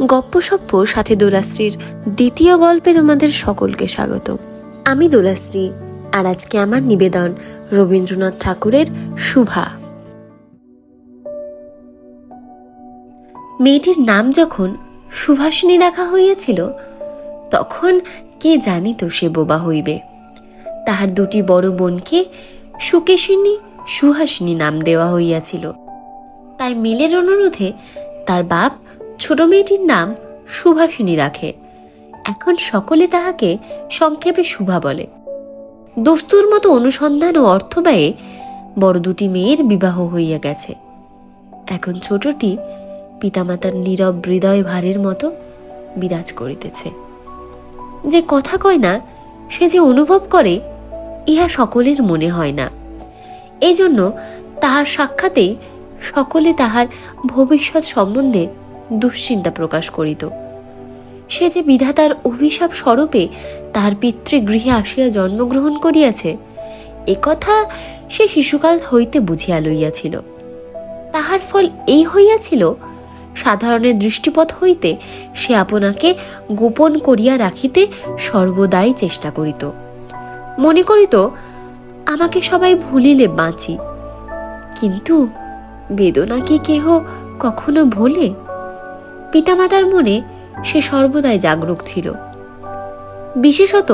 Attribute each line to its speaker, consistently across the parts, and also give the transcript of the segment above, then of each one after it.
Speaker 1: গপ্পসপ্প সাথে দোলাশ্রীর দ্বিতীয় গল্পে তোমাদের সকলকে স্বাগত। আমি দোলাশ্রী, আর আজকে আমার নিবেদন রবীন্দ্রনাথ ঠাকুরের শুভা। মেয়েটির নাম যখন সুভাষিনী রাখা হইয়াছিল, তখন কে জানিত সে বোবা হইবে। তাহার দুটি বড় বোনকে সুকেশিনী, সুহাসিনী নাম দেওয়া হইয়াছিল। তাই মিলের অনুরোধে তার বাপ ছোট মেয়েটির নাম সুভাষিনী রাখে। এখন সকলে তাহাকে সংক্ষেপে শুভা বলে। দস্তুর মতো অনুসন্ধান ও অর্থ ব্যয়ে বড় দুটি মেয়ের বিবাহ হইয়া গেছে। এখন ছোটটি পিতামাতার নীরব হৃদয় ভারের মতো বিরাজ করিতেছে। যে কথা কয় না, সে যে অনুভব করে, ইহা সকলের মনে হয় না। এই জন্য তাহার সাক্ষাতেই সকলে তাহার ভবিষ্যৎ সম্বন্ধে দুশ্চিন্তা প্রকাশ করিত। সে যে বিধাতার অভিশাপ স্বরূপে তাহার পিতৃগৃহে আসিয়া জন্মগ্রহণ করিয়াছে, একথা সে শিশুকাল হইতে বুঝিয়া লইয়াছিল। তাহার ফল এই হইয়াছিল, সাধারণের দৃষ্টিপথ হইতে সে আপনাকে গোপন করিয়া রাখিতে সর্বদাই চেষ্টা করিত। মনে করিত, আমাকে সবাই ভুলিলে বাঁচি। কিন্তু বেদনা কি কেহ কখনো ভোলে? পিতামাতার মনে সে সর্বদাই জাগরুক ছিল। বিশেষত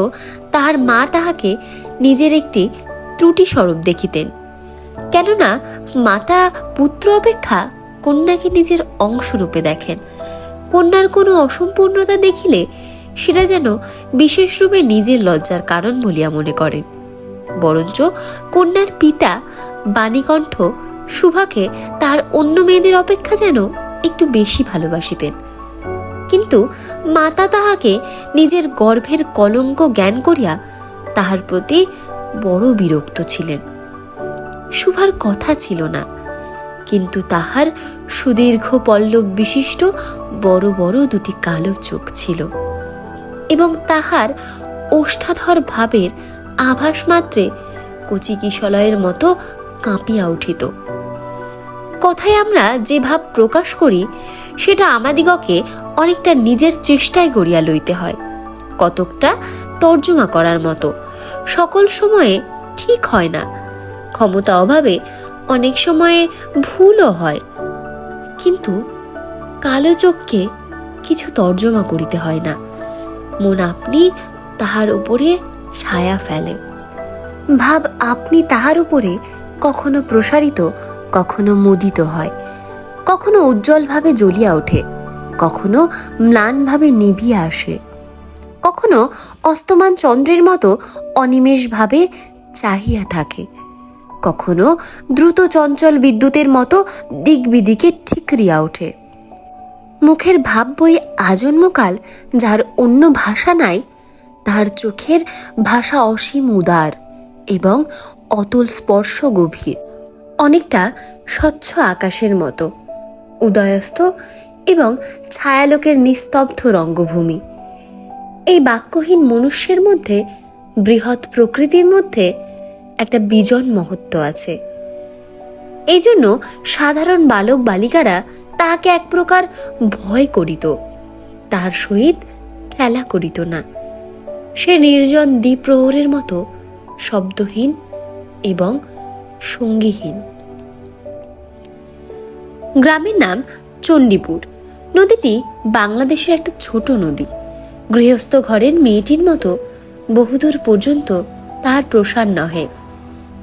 Speaker 1: তাহার মা তাহাকে নিজের একটি ত্রুটি স্বরূপ দেখিতেন। কেননা মাতা পুত্র অপেক্ষা কন্যাকে নিজের অংশরূপে দেখেন। কন্যার কোনো অসম্পূর্ণতা দেখিলে সেটা যেন বিশেষ রূপে নিজের লজ্জার কারণ বলিয়া মনে করেন। বরঞ্চ কন্যার পিতা বাণীকণ্ঠ শুভাকে তাহার অন্য মেয়েদের অপেক্ষা যেন একটু বেশি ভালোবাসিতেন। কিন্তু মাতা তাহাকে নিজের গর্ভের কলঙ্ক জ্ঞান করিয়া তাহার প্রতি বড় বিরক্ত ছিলেন। শুভার কথা ছিল না, কিন্তু তাহার সুদীর্ঘ পল্লব বিশিষ্ট বড় বড় দুটি কালো চোখ ছিল, এবং তাহার ওষ্ঠাধর ভাবের আভাস মাত্রে কচি কিশলয়ের মতো কাঁপিয়া উঠিত। কথায় আমরা যে ভাব প্রকাশ করি, সেটা আমাদিগকে অনেকটা নিজের চেষ্টায় গড়িয়া লইতে হয়, কতকটা তর্জমা করার মতো। সকল সময়ে ঠিক হয় না, ক্ষমতা অভাবে অনেক সময়ে ভুলও হয়। কিন্তু কালো চোখকে কিছু তর্জমা করিতে হয় না, মন আপনি তাহার উপরে ছায়া ফেলে। ভাব আপনি তাহার উপরে কখনো প্রসারিত, কখনো মুদিত হয়, কখনো উজ্জ্বলভাবে জ্বলিয়া ওঠে, কখনো ম্লানভাবে নিভিয়া আসে, কখনো অস্তমান চন্দ্রের মতো অনিমেষভাবে চাহিয়া থাকে, কখনো দ্রুত চঞ্চল বিদ্যুতের মতো দিক বিদিকে ঠিকরিয়া ওঠে। মুখের ভাব বই আজন্মকাল যার অন্য ভাষা নাই, তাহার চোখের ভাষা অসীম উদার এবং অতুল স্পর্শ গভীর, অনেকটা স্বচ্ছ আকাশের মতো উদয়স্ত এবং ছায়ালোকের নিস্তব্ধ রঙ্গভূমি। এই বাক্যহীন মনুষ্যের মধ্যে, বৃহৎ প্রকৃতির মধ্যে একটা বিজন মহত্ব আছে। এই জন্য সাধারণ বালক বালিকারা তাহাকে এক প্রকার ভয় করিত, তাহার সহিত খেলা করিত না। সে নির্জন দ্বিপ্রহরের মতো শব্দহীন এবং সঙ্গীহীন। গ্রামের নাম চণ্ডীপুর। নদীটি বাংলাদেশের একটা ছোট নদী। গৃহস্থ ঘরের মেয়েটির মতো বহুদূর পর্যন্ত তার প্রসার নহে।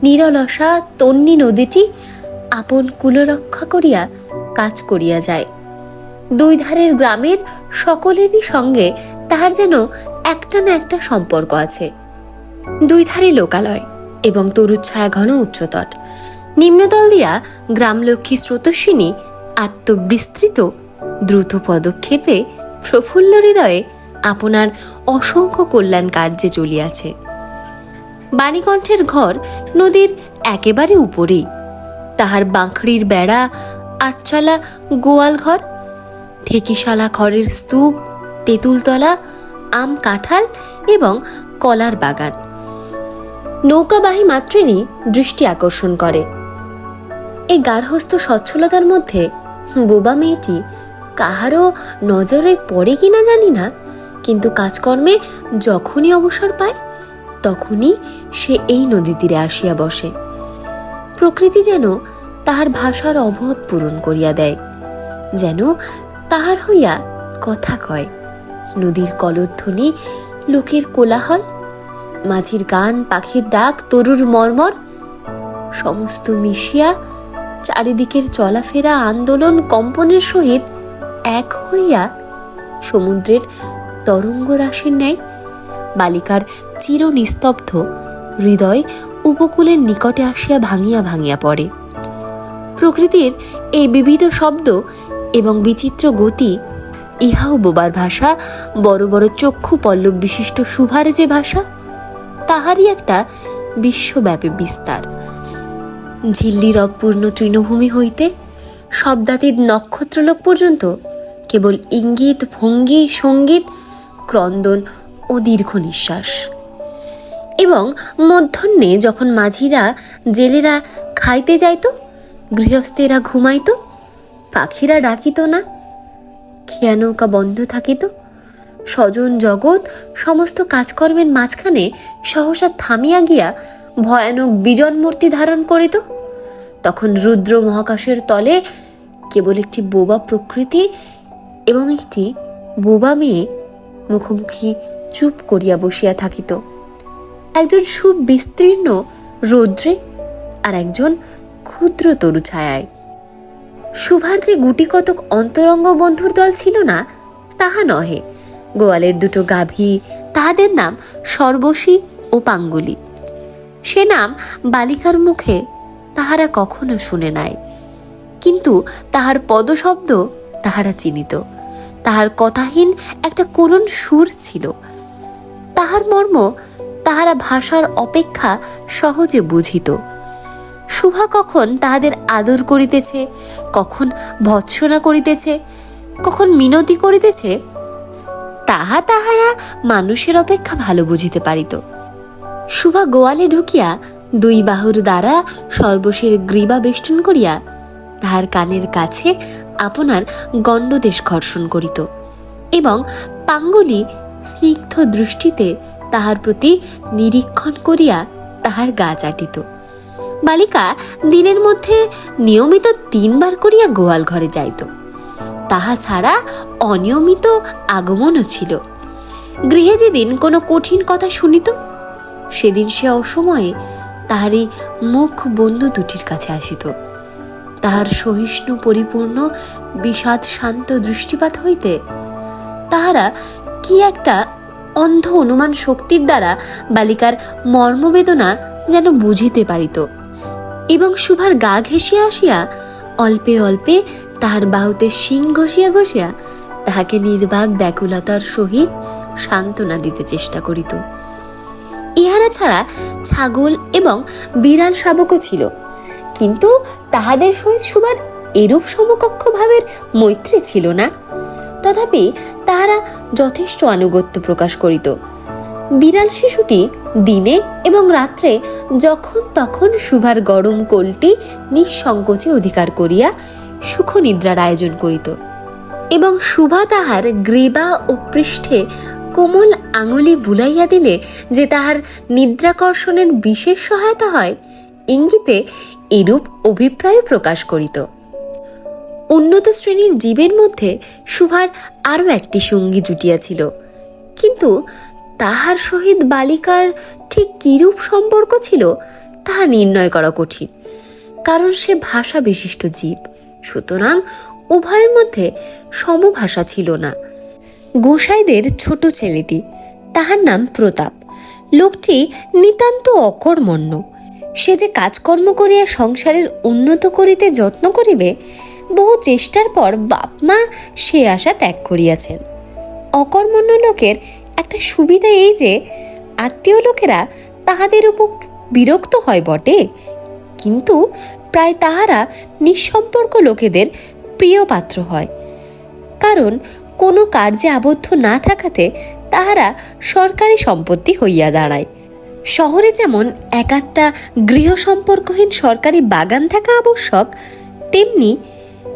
Speaker 1: নিরলসা তন্নী নদীটি আপন কুলরক্ষা করিয়া কাজ করিয়া যায়। দুই ধারের গ্রামের সকলেরই সঙ্গে তাহার যেন একটা না একটা সম্পর্ক আছে। দুই ধারে লোকালয় এবং তরুচ্ছায়া ঘন উচ্চতট। নিম্নতল দিয়া গ্রামলক্ষ্মী স্রোতস্বিনী আত্মবিস্তৃত দ্রুত পদক্ষেপে প্রফুল্ল হৃদয়ে আপনার অসংখ্য কল্যাণ কার্যে চলিয়াছে। বাণীকণ্ঠের ঘর নদীর একেবারে উপরেই। তাহার বাঁকড়ির বেড়া, আটচালা গোয়াল ঘর, ঢেকিশালা খড়ের স্তূপ, তেঁতুলতলা, আম কাঁঠাল এবং কলার বাগান নৌকাবাহী মাত্রেরই দৃষ্টি আকর্ষণ করে। এই গার্হস্থ্য সচ্ছলতার মধ্যে বোবা মেয়েটি কাহারও নজরে পড়ে কিনা জানি না, কিন্তু কাজকর্মে যখনই অবসর পায় তখনই সে এই নদী তীরে আসিয়া বসে। প্রকৃতি যেন তাহার ভাষার অভাব পূরণ করিয়া দেয়, যেন তাহার হইয়া কথা কয়। নদীর কলধ্বনি, লোকের কোলাহল, মাঝির গান, পাখির ডাক, তরুর মর্মর সমস্ত মিশিয়া চারিদিকের চলাফেরা, আন্দোলন, কম্পনের সহিত এক হইয়া সমুদ্রের তরঙ্গ রাশির ন্যায় বালিকার চির নিস্তব্ধ হৃদয় উপকূলের নিকটে আসিয়া ভাঙিয়া ভাঙিয়া পড়ে। প্রকৃতির এই বিবিধ শব্দ এবং বিচিত্র গতি, ইহাও বোবার ভাষা, বড় বড় চক্ষু পল্লব বিশিষ্ট শুভার যে ভাষা, তাহারই একটা বিশ্বব্যাপী বিস্তার। ঝিল্লির অপূর্ণ তৃণভূমি হইতে শব্দাতীত নক্ষত্রলোক পর্যন্ত কেবল ইঙ্গিত, ভঙ্গি, সঙ্গীত, ক্রন্দন ও দীর্ঘ নিঃশ্বাস। এবং মধ্যাহ্নে যখন মাঝিরা, জেলেরা খাইতে যাইত, গৃহস্থেরা ঘুমাইত, পাখিরা ডাকিত না, খেয়া নৌকা বন্ধ থাকিত, স্বজন জগৎ সমস্ত কাজকর্মের মাঝখানে সহসা থামিয়া গিয়া ভয়ানক বিজন মূর্তি ধারণ করিত, তখন রুদ্র মহাকাশের তলে কেবল একটি বোবা প্রকৃতি এবং একটি বোবা মেয়ে মুখোমুখি চুপ করিয়া বসিয়া থাকিত। একজন সুবিস্তীর্ণ রৌদ্রে, আর একজন ক্ষুদ্র তরু ছায়ায়। শুভার যে গুটি কতক অন্তরঙ্গ বন্ধুর দল ছিল না তাহা নহে। গোয়ালের দুটো গাভী, তাহাদের নাম সর্বশী ও পাঙ্গুলি। সে নাম বালিকার মুখে তাহারা কখনো শুনে নাই, কিন্তু তাহার পদশব্দ তাহারা চিনিত। তাহার কথাহীন একটা করুণ সুর ছিল, তাহার মর্ম তাহারা ভাষার অপেক্ষা সহজে বুঝিত। শুভা কখন তাহাদের আদর করিতেছে, কখন ভৎসনা করিতেছে, কখন মিনতি করিতেছে, তাহারা মানুষের অপেক্ষা ভালো বুঝিতে পারিত। শুভা গোয়ালে ঢুকিয়া দুই বাহুর দ্বারা সর্বশের গ্রীবা বেষ্টন করিয়া তাহার কানের কাছে আপনার গণ্ডদেশ ঘর্ষণ করিত এবং পাঙ্গুলি স্নিগ্ধ দৃষ্টিতে তাহার প্রতি নিরীক্ষণ করিয়া তাহার গা চাটিত। বালিকা দিনের মধ্যে নিয়মিত 3 বার করিয়া গোয়াল ঘরে যাইত। তাহা ছাড়া অনিয়মিত আগমনও ছিল। গৃহে যেদিন কোনো কঠিন কথা শুনিত, সেদিন সে অসময়ে তাহারই মুখ বন্ধু দুটির কাছে আসিত। তাহার সহিষ্ণু পরিপূর্ণ বিষাদ শান্ত দৃষ্টিপাত হইতে তাহারা কি একটা অন্ধ অনুমান শক্তির দ্বারা বালিকার মর্মবেদনা যেন বুঝিতে পারিত এবং শুভার গা ঘেঁষিয়া আসিয়া অল্পে অল্পে তাহার বাহুতে শিং ঘষিয়া ঘষিয়া তাহাকে নির্বাক ব্যাকুলতার সহিত সান্ত্বনা দিতে চেষ্টা করিত। ইহারা ছাড়া ছাগল এবং বিড়াল শাবকও ছিল, কিন্তু তাহাদের সহিত শুভার এরূপ সমকক্ষ ভাবের মৈত্রী ছিল না। তথাপি তাহারা যথেষ্ট আনুগত্য প্রকাশ করিত। বিড়াল শিশুটি দিনে এবং রাত্রে যখন তখন শুভার গরম কোলটি নিঃসংকোচে অধিকার করিয়া সুখ নিদ্রার আয়োজন করিত এবং শুভা তাহার গ্রীবা ও পৃষ্ঠে কোমল আঙুলি বুলাইয়া দিলে যে তাহার নিদ্রাকর্ষণের বিশেষ সহায়তা হয়, ইঙ্গিতে এরূপ অভিপ্রায় প্রকাশ করিত। উন্নত শ্রেণীর জীবের মধ্যে শুভার আরও একটি সঙ্গী জুটিয়াছিল, কিন্তু তাহার সহিত বালিকার ঠিক কিরূপ সম্পর্ক ছিল তাহা নির্ণয় করা কঠিন, কারণ সে ভাষা বিশিষ্ট জীব, সুতরাং উভয়ের মধ্যে সমভাষা ছিল না। গোসাইদের ছোট ছেলেটি, তাহার নাম প্রতাপ, লোকটি নিতান্ত অকর্মণ্য। সে যে কাজকর্ম করিয়া সংসারের উন্নত করিতে যত্ন করিবে, বহু চেষ্টার পর বাপ মা সে আশা ত্যাগ করিয়াছেন। অকর্মণ্য লোকের একটা সুবিধা এই যে আত্মীয় লোকেরা তাহাদের উপর বিরক্ত হয় বটে, কিন্তু প্রায় তাহারা নিঃসম্পর্ক লোকেদের প্রিয় পাত্র হয়, কারণ কোনো কার্যে আবদ্ধ না থাকাতে তাহারা সরকারি সম্পত্তি হইয়া দাঁড়ায়। শহরে যেমন এক একটা গৃহ সম্পর্কহীন সরকারি বাগান থাকা আবশ্যক, তেমনি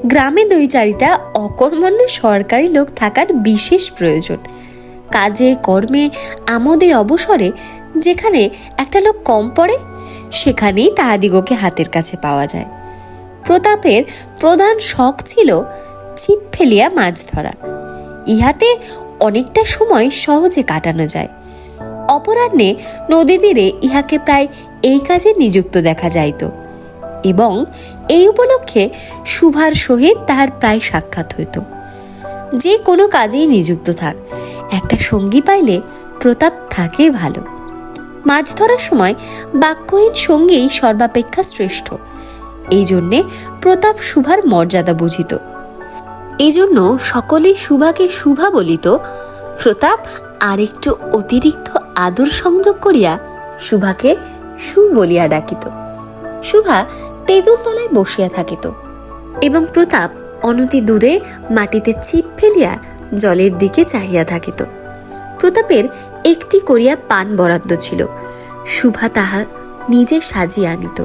Speaker 1: গ্রামে 2-4টা অকর্মণ্য সরকারি লোক থাকার বিশেষ প্রয়োজন। কাজে কর্মে আমোদে অবসরে যেখানে একটা লোক কম পড়ে সেখানেই তাহাদিগকে হাতের কাছে পাওয়া যায়। প্রতাপের প্রধান শখ ছিল ছিপ ফেলিয়া মাছ ধরা। ইহাতে অনেকটা সময় সহজে কাটানো যায়। অপরাহ্নে নদী তীরে ইহাকে প্রায় এই কাজে নিযুক্ত দেখা যাইত এবং এই উপলক্ষে সুভার সহিত তাহার প্রায় সাক্ষাৎ হইত। যে কোনো কাজেই নিযুক্ত থাক, একটা সঙ্গী পাইলে প্রতাপ থাকে ভালো। মাছ ধরার সময় বাক্যহীন সঙ্গী সর্বাপেক্ষা শ্রেষ্ঠ। এই জন্যে প্রতাপ সুভার মর্যাদা বুঝিত। এই জন্য সকলেই সুভাকে সুভা বলিত। প্রতাপ আরেকটু অতিরিক্ত আদর সংযোগ করিয়া সুভাকে সু বলিয়া ডাকিত। সুভা তেঁতুল তলায় বসিয়া থাকিত এবং প্রতাপ অনতি দূরে মাটিতে ছিপ ফেলিয়া জলের দিকে চাহিয়া থাকিত। প্রতাপের একটি করিয়া পান বরাদ্দ ছিল। সুভা তাহা নিজে সাজিয়া আনিত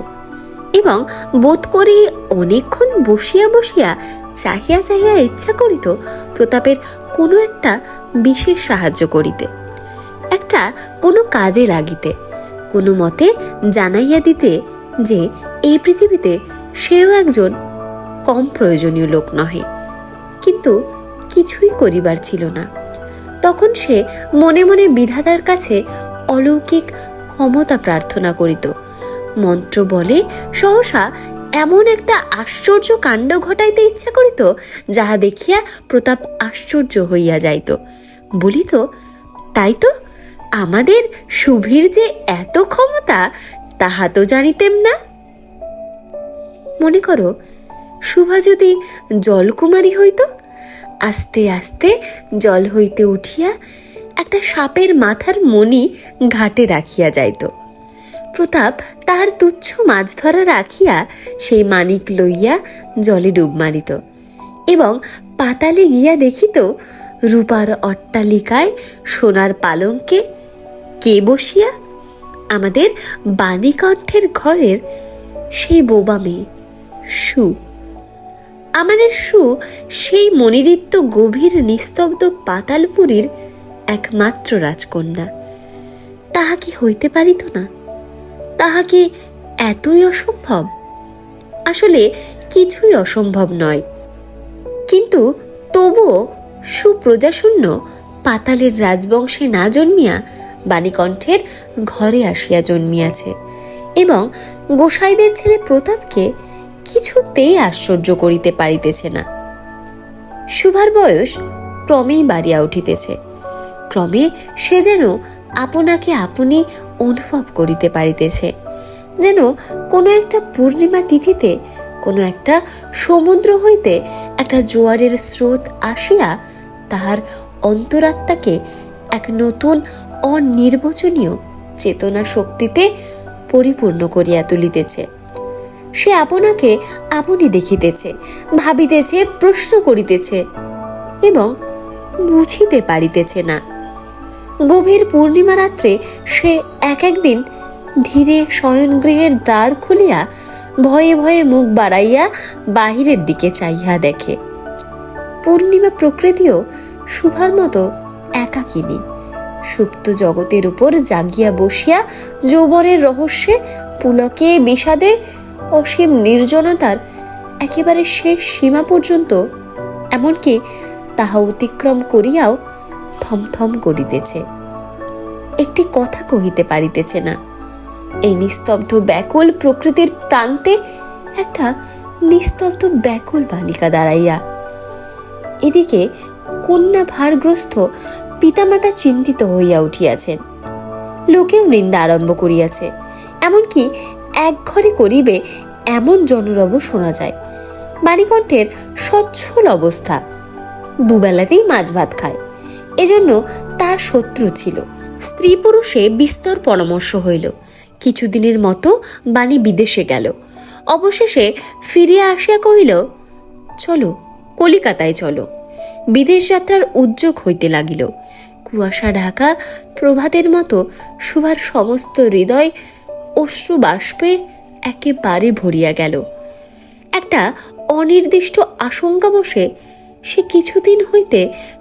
Speaker 1: এবং বোধ করি অনেকক্ষণ বসিয়া বসিয়া চাহিয়া চাহিয়া ইচ্ছা করিত প্রতাপের কোনো একটা বিশেষ সাহায্য করিতে, একটা কোনো কাজে লাগিতে, কোনো মতে জানাইয়া দিতে যে এই পৃথিবীতে সেও একজন কম প্রয়োজনীয় লোক নহে। কিন্তু কিছুই করিবার ছিল না। তখন সে মনে মনে বিধাতার কাছে অলৌকিক ক্ষমতা প্রার্থনা করিত। মন্ত্র বলে সহসা এমন একটা আশ্চর্য কাণ্ড ঘটাইতে ইচ্ছা করিত যাহা দেখিয়া প্রতাপ আশ্চর্য হইয়া যাইত। বলিত, তাই তো, আমাদের সুভীর যে এত ক্ষমতা তাহা তো জানিতেম না। মনে করো, সুভা যদি জলকুমারী হইত, আস্তে আস্তে জল হইতে উঠিয়া একটা সাপের মাথার মণি ঘাটে রাখিয়া যাইত। প্রতাপ তাহার তুচ্ছ মাছ ধরা রাখিয়া সেই মানিক লইয়া জলে ডুব মারিত এবং পাতালে গিয়া দেখিত রূপার অট্টালিকায় সোনার পালঙ্কে কে বসিয়া? আমাদের বাণীকণ্ঠের ঘরের সেই বোবা মেয়ে সু। আমাদের সু সেই মণিদীপ্ত গভীর নিস্তব্ধ পাতালপুরীর একমাত্র রাজকন্যা। তাহা কি হইতে পারিত না? তাহা কি এতই অসম্ভব? আসলে কিছুই অসম্ভব নয়, কিন্তু তবুও সুপ্রজাশূন্য পাতালের রাজবংশে না জন্মিয়া বাণীকণ্ঠের ঘরে আসিয়া জন্মিয়াছে এবং গোসাইদের ছেলে প্রতাপকে কিছুতেই আশ্চর্য করিতে পারিতেছে না। সুভার বয়স ক্রমেই বাড়িয়া উঠিতেছে। ক্রমে সে যেন আপনাকে আপনি অনুভব করিতে পারিতেছে, যেন কোনো একটা পূর্ণিমা তিথিতে কোনো একটা সমুদ্র হইতে একটা জোয়ারের স্রোত আসিয়া তাহার অন্তরাত্মাকে এক নতুন অনির্বচনীয় চেতনা শক্তিতে পরিপূর্ণ করিয়া তুলিতেছে। সে আপনাকে আপনি দেখিতেছে, ভাবিতেছে, প্রশ্ন করিতেছে এবং বুঝিতে পারিতেছে না। গভীর পূর্ণিমা রাত্রে সে একদিন ধীরে শয়নগৃহের দ্বার খুলিয়া ভয়ে ভয়ে মুখ বাড়াইয়া বাহিরের দিকে চাইয়া দেখে। পূর্ণিমা প্রকৃতিও সুভার মতো একাকিনী, সুপ্ত জগতের উপর জাগিয়া বসিয়া যৌবনের রহস্যে, পুলকে, বিষাদে, অসীম নির্জনতার একেবারে শেষ সীমা পর্যন্ত, এমনকি তাহা অতিক্রম করিয়াও থমথম করিতেছে। একটি কথা কহিতে পারিতেছে না। এই নিস্তব্ধ ব্যাকুল প্রকৃতির প্রান্তে একটা নিস্তব্ধ ব্যাকুল বালিকা দাঁড়াইয়া। এদিকে কন্যা ভারগ্রস্ত পিতামাতা চিন্তিত হইয়া উঠিয়াছেন। লোকেও নিন্দা আরম্ভ করিয়াছে। এমনকি এক ঘরে করিবে এমন জনরব শোনা যায়। বাণীকণ্ঠের সচ্ছল অবস্থা, দুবেলাতেই মাছ ভাত খায়, এজন্য তার শত্রু ছিল। স্ত্রী পুরুষে বিস্তর পরামর্শ হইল। কিছুদিনের মতো বাণী বিদেশে গেল। অবশেষে ফিরিয়া আসিয়া কহিল, চলো, কলিকাতায় চলো। বিদেশ যাত্রার উদ্যোগ হইতে লাগিল। কুয়াশা ঢাকা প্রভাতের মতো সুভার সমস্ত হৃদয় অশ্রু বাষ্পে একেবারে ভরিয়া গেল। একটা অনির্দিষ্ট আশঙ্কা বসে সে কিছুদিন হইতে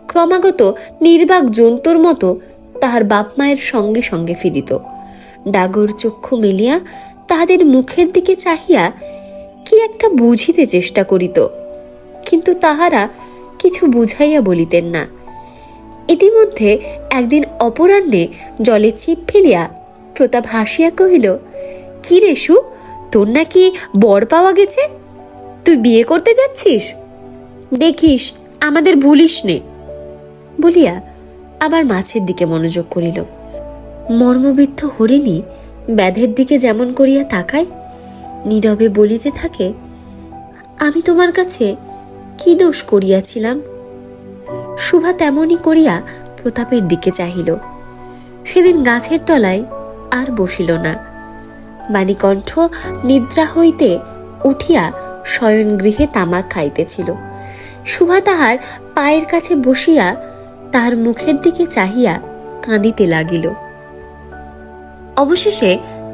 Speaker 1: ক্রমাগত নির্বাক জন্তুর মতো তাহার বাপ মায়ের সঙ্গে সঙ্গে ফিরিত। ডাগর চক্ষু মেলিয়া তাহাদের মুখের দিকে চাহিয়া কি একটা বুঝিতে চেষ্টা করিত, কিন্তু তাহারা কিছু বুঝাইয়া বলিতেন না। ইতিমধ্যে একদিন অপরাহ্নে জলে ছিপ ফেলিয়া প্রতাপ হাসিয়া কহিল, কি রে সু, তোর নাকি বর পাওয়া গেছে? তুই বিয়ে করতে যাচ্ছিস? দেখিস আমাদের ভুলিস নে। বলিয়া আবার মাছের দিকে মনোযোগ করিল। মর্মবিদ্ধ হরিণী ব্যাধের দিকে যেমন করিয়া তাকায়, নীরবে বলিতে থাকে, আমি তোমার কাছে কি দোষ করিয়াছিলাম? শুভা তেমনই করিয়া প্রতাপের দিকে চাহিল। সেদিন গাছের তলায় আর বসিল না। বাণীকণ্ঠ নিদ্রা হইতে উঠিয়া শয়ন গৃহে তামাক খাইতেছিল। শুভা তাহার পায়ের কাছে বসিয়া তাহার মুখের দিকে চাহিয়া কাঁদিতে লাগিল। অবশেষে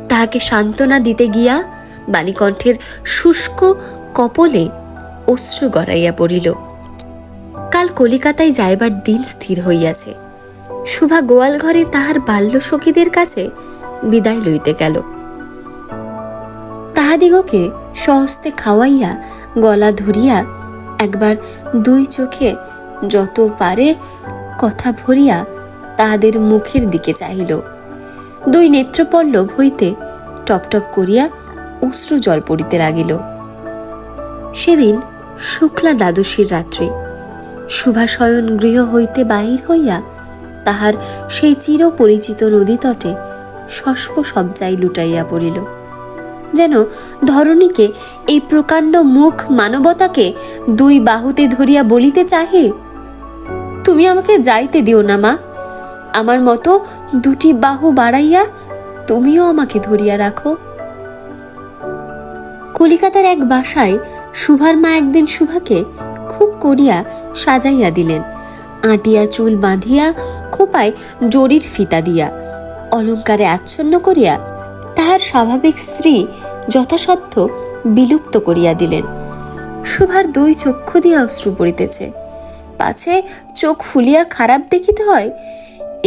Speaker 1: তাহাকে সান্ত্বনা দিতে গিয়া বাণীকণ্ঠের শুষ্ক কপলে অশ্রু গড়াইয়া পড়িল। কাল কলিকাতায় যাইবার দিন স্থির হইয়াছে। শুভা গোয়াল ঘরে তাহার বাল্য সখীদের কাছে বিদায় লইতে গেল। তাহাদিগকে সহস্তে খাওয়াইয়া গলা ধরিয়া একবার দুই চোখে যত পারে কথা ভরিয়া তাহাদের মুখের দিকে চাহিল। দুই নেত্রপল্লব হইতে টপটপ করিয়া অশ্রু জল পড়িতে লাগিল। সেদিন শুক্লা দ্বাদশীর রাত্রি। শুভা শয়ন গৃহ হইতে বাহির হইয়া তাহার সেই চির পরিচিত নদী তটে শস্প সজ্জায় লুটাইয়া পড়িল। যেন ধরণীকে এই প্রকাণ্ড মুখ মানবতাকে দুই বাহুতে ধরিয়া বলিতে চাহে, তুমি আমাকে যাইতে দিও না মা, আমার মতো দুটি বাহু বাড়াইয়া তুমিও আমাকে ধরিয়া রাখো। কলিকাতার এক বাসায় শুভার মা একদিন শুভাকে খুব করিয়া সাজাইয়া দিলেন। আটিয়া চুল বাঁধিয়া খোপায় জরির ফিতা দিয়া অলঙ্কারে আচ্ছন্ন করিয়া তাহার স্বাভাবিক স্ত্রী যথাসাধ্য বিলুপ্ত করিয়া দিলেন। শুভার দুই চক্ষু দিয়া অশ্রু পড়িতেছে, পাছে চোখ ফুলিয়া খারাপ দেখিতে হয়,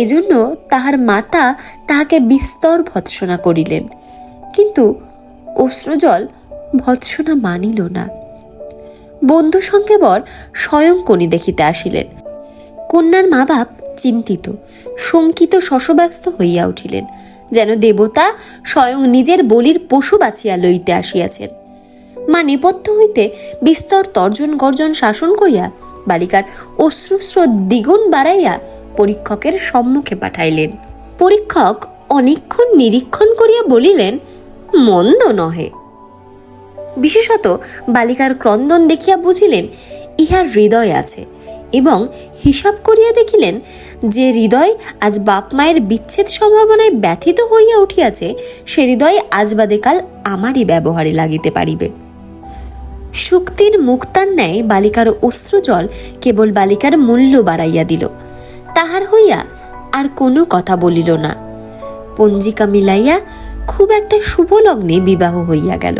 Speaker 1: এজন্য তাহার মাতা তাহাকে বিস্তর ভৎসনা করিলেন, কিন্তু অশ্রুজল ভৎসনা মানিল না। বন্ধু সঙ্গে বর স্বয়ং কনি দেখিতে আসিলেন। কন্যার মা বাপ চিন্তিত শঙ্কিত শশব্যস্ত হইয়া উঠিলেন, যেন দেবতা স্বয়ং নিজের বলির পশু বাছিয়া লইতে আসিয়াছেন। মা নেপথ্য হইতে বিস্তর তর্জন গর্জন শাসন করিয়া বালিকার অশ্রুস্রোত দ্বিগুণ বাড়াইয়া পরীক্ষকের সম্মুখে পাঠাইলেন। পরীক্ষক অনেকক্ষণ নিরীক্ষণ করিয়া বলিলেন, মন্দ নহে। বিশেষত বালিকার ক্রন্দন দেখিয়া বুঝিলেন ইহার হৃদয় আছে, এবং হিসাব করিয়া দেখিলেন যে হৃদয় আজ বাপ মায়ের বিচ্ছেদ সম্ভাবনায় ব্যথিত হইয়া উঠিয়াছে, সে হৃদয় আজ বাদে কাল আমারই ব্যবহারে লাগিতে পারিবে। শুক্তির মুক্তার ন্যায় বালিকার অশ্রুজল কেবল বালিকার মূল্য বাড়াইয়া দিল। তাহার হইয়া আর কোনো কথা বলিল না। পঞ্জিকা মিলাইয়া খুব একটা শুভ লগ্নে বিবাহ হইয়া গেল।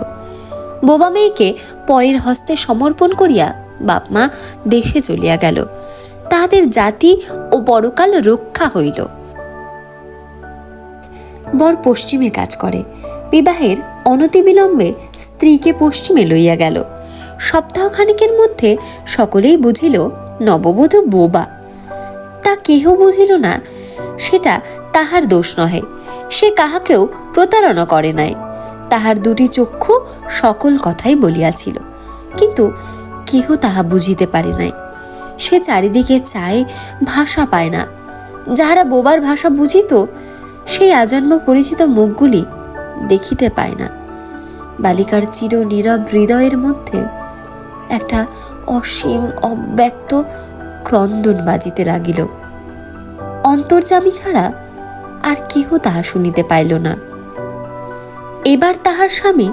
Speaker 1: বোবা মেয়েকে পরের হস্তে সমর্পণ করিয়া বাপ মা দেশে চলিয়া গেল। তাহাদের জাতি ও পরকাল রক্ষা হইল। বর পশ্চিমে কাজ করে। বিবাহের অনতিবিলম্বে স্ত্রীকে পশ্চিমে লইয়া গেল। সপ্তাহখানেকের মধ্যে সকলেই বুঝিল নববধূ বোবা। তা কেহ বুঝিল না, সেটা তাহার দোষ নহে। সে কাহাকেও প্রতারণা করে নাই। তাহার দুটি চক্ষু সকল কথাই বলিয়াছিল, কিন্তু কেহ তাহা বুঝিতে পারে নাই। সে চারিদিকে চায়, ভাষা পায় না। যাহারা বোবার ভাষা বুঝিত, সেই আজন্ম পরিচিত মুখগুলি দেখিতে পায় না। বালিকার চির নীরব হৃদয়ের মধ্যে একটা অসীম অব্যক্ত ক্রন্দন বাজিতে লাগিল। অন্তর্যামী ছাড়া আর কেহ তাহা শুনিতে পাইল না। এবার তাহার স্বামী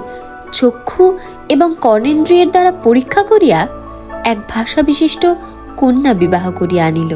Speaker 1: চক্ষু এবং কর্ণেন্দ্রিয়ের দ্বারা পরীক্ষা করিয়া এক ভাষা বিশিষ্ট কন্যা বিবাহ করিয়া আনিল।